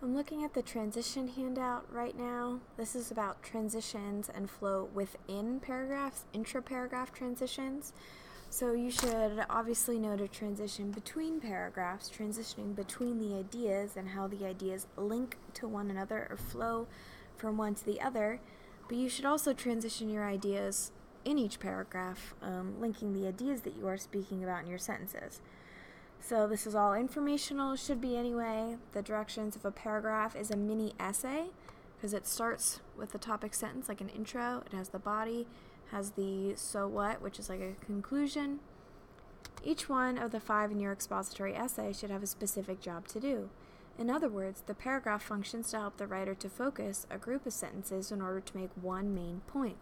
I'm looking at the transition handout right now. This is about transitions and flow within paragraphs, intra-paragraph transitions. So you should obviously know to transition between paragraphs, transitioning between the ideas and how the ideas link to one another or flow from one to the other. But you should also transition your ideas in each paragraph, linking the ideas that you are speaking about in your sentences. So this is all informational, should be anyway. The directions of a paragraph is a mini essay because it starts with the topic sentence like an intro. It has the body, has the so what, which is like a conclusion. Each one of the 5 in your expository essay should have a specific job to do. In other words, the paragraph functions to help the writer to focus a group of sentences in order to make one main point.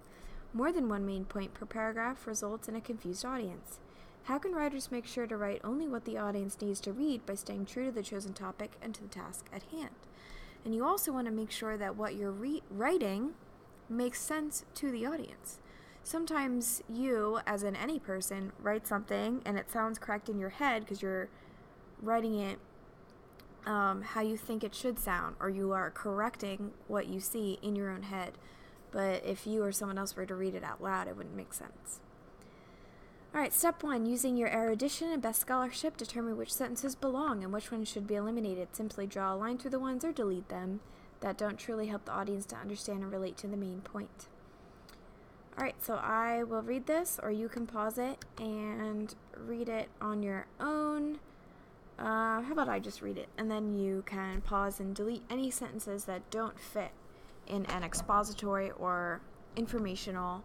More than one main point per paragraph results in a confused audience. How can writers make sure to write only what the audience needs to read by staying true to the chosen topic and to the task at hand? And you also want to make sure that what you're writing makes sense to the audience. Sometimes you, as in any person, write something and it sounds correct in your head because you're writing it how you think it should sound, or you are correcting what you see in your own head. But if you or someone else were to read it out loud, it wouldn't make sense. Alright, step 1. Using your erudition and best scholarship, determine which sentences belong and which ones should be eliminated. Simply draw a line through the ones or delete them that don't truly help the audience to understand and relate to the main point. Alright, so I will read this, or you can pause it and read it on your own. How about I just read it, and then you can pause and delete any sentences that don't fit in an expository or informational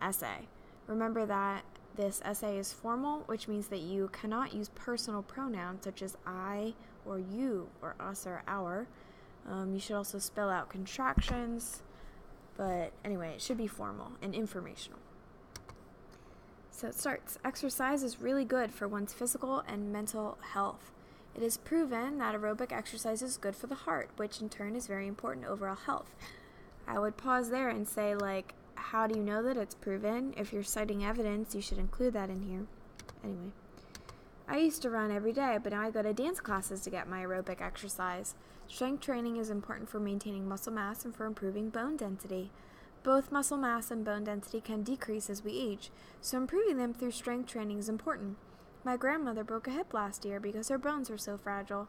essay. Remember that this essay is formal, which means that you cannot use personal pronouns such as I or you or us or our. You should also spell out contractions, but anyway, it should be formal and informational. So it starts. Exercise is really good for one's physical and mental health. It is proven that aerobic exercise is good for the heart, which in turn is very important to overall health. I would pause there and say, how do you know that it's proven? If you're citing evidence, you should include that in here. Anyway, I used to run every day, but now I go to dance classes to get my aerobic exercise. Strength training is important for maintaining muscle mass and for improving bone density. Both muscle mass and bone density can decrease as we age, so improving them through strength training is important. My grandmother broke a hip last year because her bones were so fragile.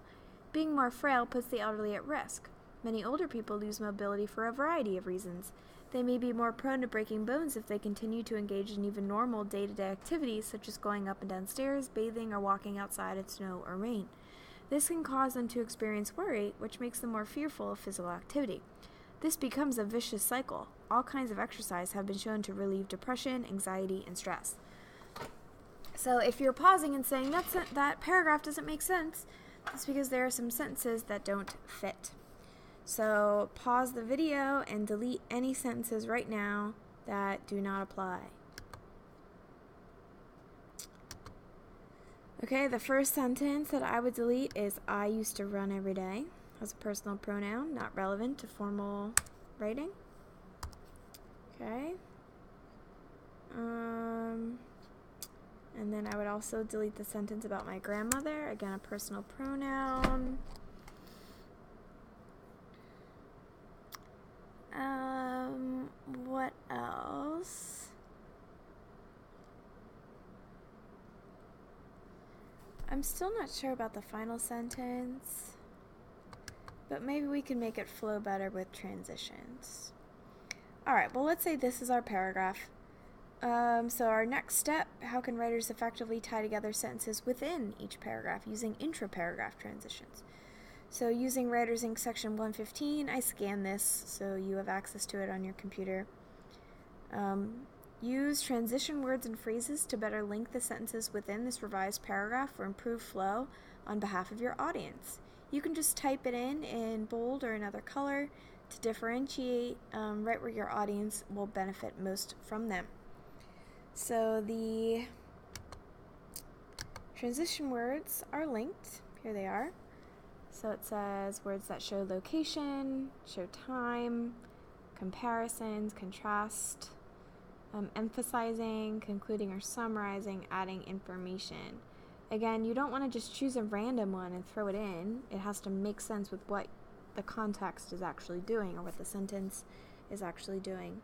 Being more frail puts the elderly at risk. Many older people lose mobility for a variety of reasons. They may be more prone to breaking bones if they continue to engage in even normal day-to-day activities such as going up and down stairs, bathing, or walking outside in snow or rain. This can cause them to experience worry, which makes them more fearful of physical activity. This becomes a vicious cycle. All kinds of exercise have been shown to relieve depression, anxiety, and stress. So if you're pausing and saying that paragraph doesn't make sense, it's because there are some sentences that don't fit. So pause the video and delete any sentences right now that do not apply. Okay, the first sentence that I would delete is I used to run every day as a personal pronoun, not relevant to formal writing. Okay. And then I would also delete the sentence about my grandmother, again a personal pronoun. What else? I'm still not sure about the final sentence, but maybe we can make it flow better with transitions. Alright, well let's say this is our paragraph. So our next step, how can writers effectively tie together sentences within each paragraph using intra-paragraph transitions? So using Writers Inc. section 115, I scan this so you have access to it on your computer. Use transition words and phrases to better link the sentences within this revised paragraph for improved flow on behalf of your audience. You can just type it in bold or another color to differentiate right where your audience will benefit most from them. So the transition words are linked. Here they are. So it says words that show location, show time, comparisons, contrast, emphasizing, concluding or summarizing, adding information. Again, you don't want to just choose a random one and throw it in. It has to make sense with what the context is actually doing or what the sentence is actually doing.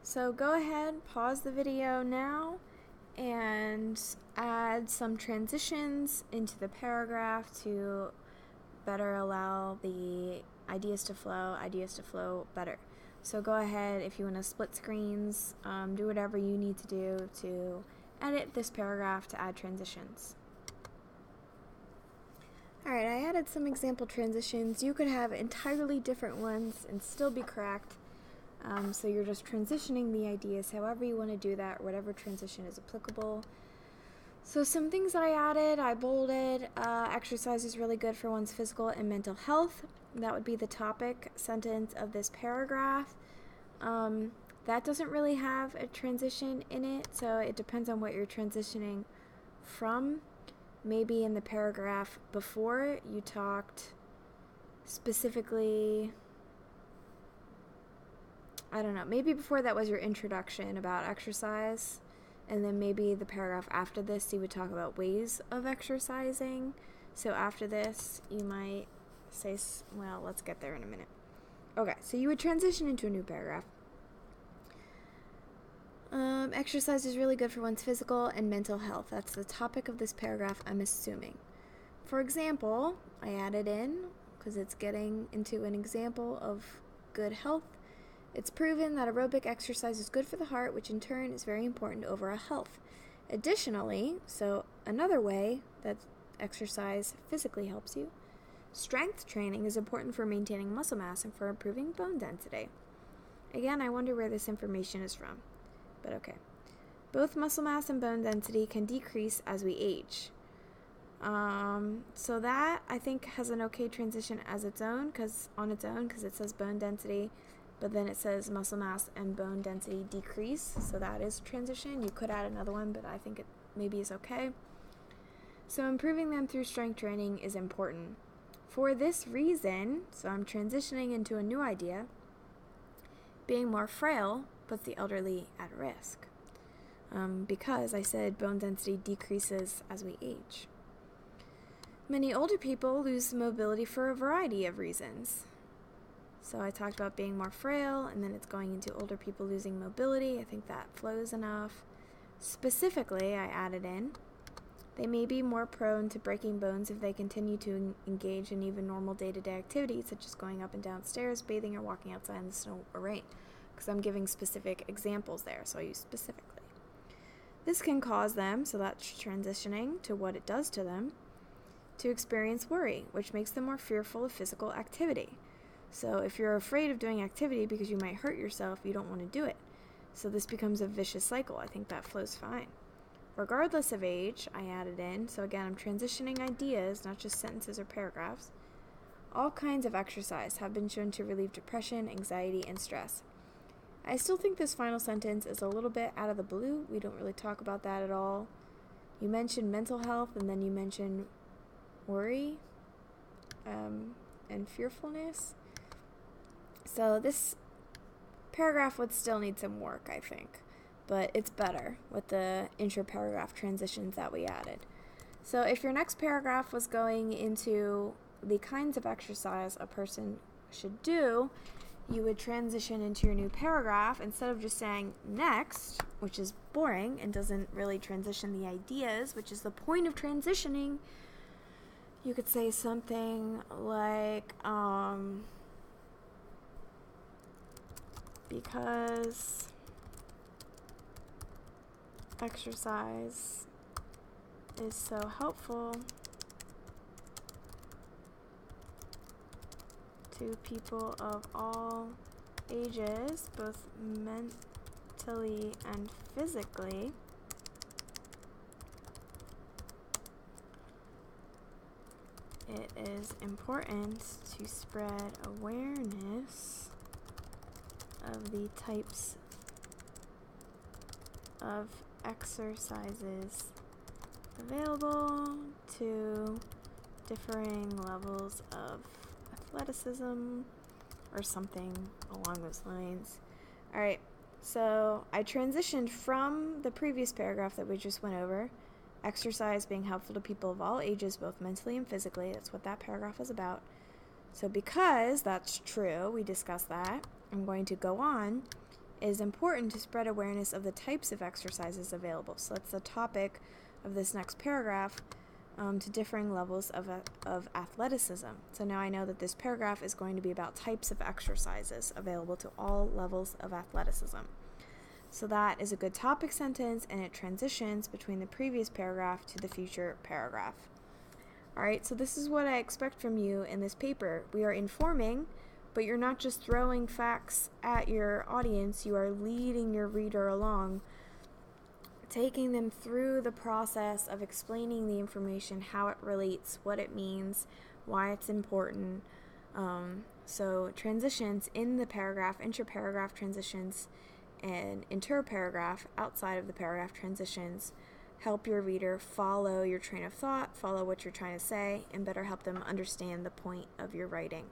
So go ahead, pause the video now, and add some transitions into the paragraph to better allow the ideas to flow better. So go ahead, if you want to split screens, do whatever you need to do to edit this paragraph to add transitions. Alright, I added some example transitions. You could have entirely different ones and still be correct. So you're just transitioning the ideas however you want to do that, or whatever transition is applicable. So some things that I added, I bolded. Exercise is really good for one's physical and mental health. That would be the topic sentence of this paragraph. That doesn't really have a transition in it, so it depends on what you're transitioning from. Maybe in the paragraph before you talked specifically, I don't know, maybe before that was your introduction about exercise, and then maybe the paragraph after this you would talk about ways of exercising. So after this you might say, well, let's get there in a minute. Okay, so you would transition into a new paragraph. Exercise is really good for one's physical and mental health. That's the topic of this paragraph, I'm assuming. For example, I added in, because it's getting into an example of good health. It's proven that aerobic exercise is good for the heart, which in turn is very important to overall health. Additionally, so another way that exercise physically helps you, strength training is important for maintaining muscle mass and for improving bone density. Again, I wonder where this information is from, but okay. Both muscle mass and bone density can decrease as we age. So that, I think, has an okay transition as its own, because it says bone density, but then it says muscle mass and bone density decrease, so that is a transition. You could add another one, but I think it maybe is okay. So improving them through strength training is important. For this reason, so I'm transitioning into a new idea, being more frail puts the elderly at risk. Because I said bone density decreases as we age. Many older people lose mobility for a variety of reasons. So I talked about being more frail, and then it's going into older people losing mobility. I think that flows enough. Specifically, I added in, they may be more prone to breaking bones if they continue to engage in even normal day-to-day activities, such as going up and down stairs, bathing, or walking outside in the snow or rain. Because I'm giving specific examples there, so I use specifically. This can cause them, so that's transitioning to what it does to them, to experience worry, which makes them more fearful of physical activity. So if you're afraid of doing activity because you might hurt yourself, you don't want to do it. So this becomes a vicious cycle. I think that flows fine. Regardless of age, I added in, so again, I'm transitioning ideas, not just sentences or paragraphs. All kinds of exercise have been shown to relieve depression, anxiety, and stress. I still think this final sentence is a little bit out of the blue. We don't really talk about that at all. You mentioned mental health, and then you mentioned worry and fearfulness. So this paragraph would still need some work, I think, but it's better with the intra-paragraph transitions that we added. So if your next paragraph was going into the kinds of exercise a person should do, you would transition into your new paragraph instead of just saying next, which is boring and doesn't really transition the ideas, which is the point of transitioning. You could say something like, because exercise is so helpful to people of all ages, both mentally and physically, it is important to spread awareness of the types of exercises available to differing levels of athleticism or something along those lines. Alright, so I transitioned from the previous paragraph that we just went over Exercise being helpful to people of all ages, both mentally and physically. That's what that paragraph is about. So because that's true, we discussed that, I'm going to go on. It is important to spread awareness of the types of exercises available. So that's the topic of this next paragraph, to differing levels of athleticism. So now I know that this paragraph is going to be about types of exercises available to all levels of athleticism. So that is a good topic sentence, and it transitions between the previous paragraph to the future paragraph. Alright, so this is what I expect from you in this paper. We are informing, but you're not just throwing facts at your audience, you are leading your reader along, taking them through the process of explaining the information, how it relates, what it means, why it's important. So transitions in the paragraph, intra-paragraph transitions, and inter-paragraph, outside of the paragraph transitions, help your reader follow your train of thought, follow what you're trying to say, and better help them understand the point of your writing.